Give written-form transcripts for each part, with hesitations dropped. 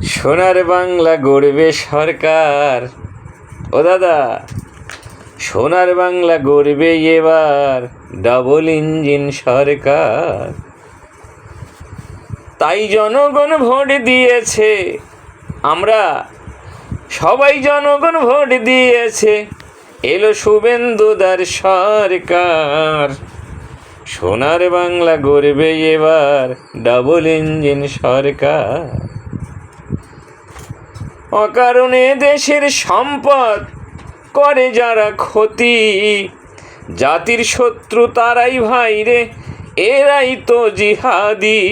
সোনার বাংলা গড়বে সরকার। ও দাদা, সোনার বাংলা গড়বে এবার ডাবল ইঞ্জিন সরকার। তাই জনগণ ভোট দিয়েছে, আমরা সবাই জনগণ ভোট দিয়েছে, এলো শুভেন্দুদার সরকার। সোনার বাংলা গড়বে এবার ডাবল ইঞ্জিন সরকার। অকারণে দেশের সম্পদ করে যারা ক্ষতি, জাতির শত্রু তারাই ভাইরে, এরাই তো জিহাদি।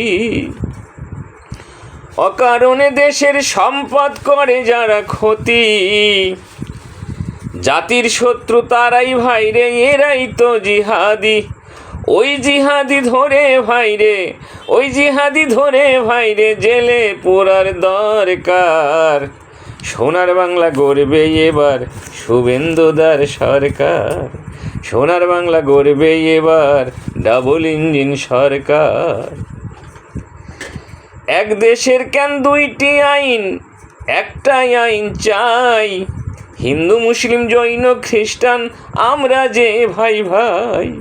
অকারণে দেশের সম্পদ করে যারা ক্ষতি, জাতির শত্রু তারাই ভাইরে, এরাই তো জিহাদি। ওই জিহাদি ধরে ভাইরে, ওই জিহাদি ধরে ভাইরে, জেলে পোড়ার দরকার। সোনার বাংলা গড়বে এবার শুভেন্দুদার সরকার। সোনার বাংলা গড়বে এবার ডাবল ইঞ্জিন সরকার। এক দেশের কেন দুইটি আইন, একটাই আইন চাই। হিন্দু মুসলিম জৈন খ্রিস্টান আমরা যে ভাই ভাই।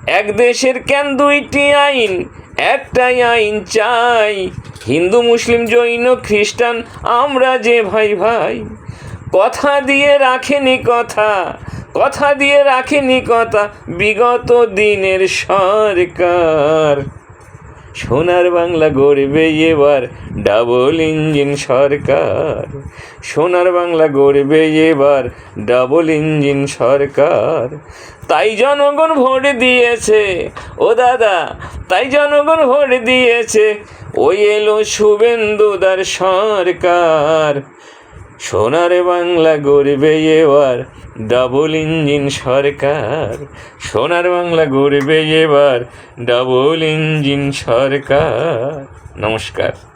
এক দেশের কেন দুইটি আইন, একটাই আইন চাই। হিন্দু মুসলিম জৈন খ্রিস্টান আমরা যে ভাই ভাই। কথা দিয়ে রাখেনি কথা, কথা দিয়ে রাখেনি কথা বিগত দিনের সরকার। সোনার বাংলা গড়বে এবার ডাবল ইঞ্জিন সরকার। সোনার বাংলা গড়বে এবার ডাবল ইঞ্জিন সরকার। তাই জনগণ ভোট দিয়েছে, ও দাদা, তাই জনগণ ভোট দিয়েছে, ওই এলো শুভেন্দুদার সরকার। সোনার বাংলা গড়বে এবার ডাবল ইঞ্জিন সরকার। সোনার বাংলা গড়বে এবার ডাবল ইঞ্জিন সরকার। নমস্কার।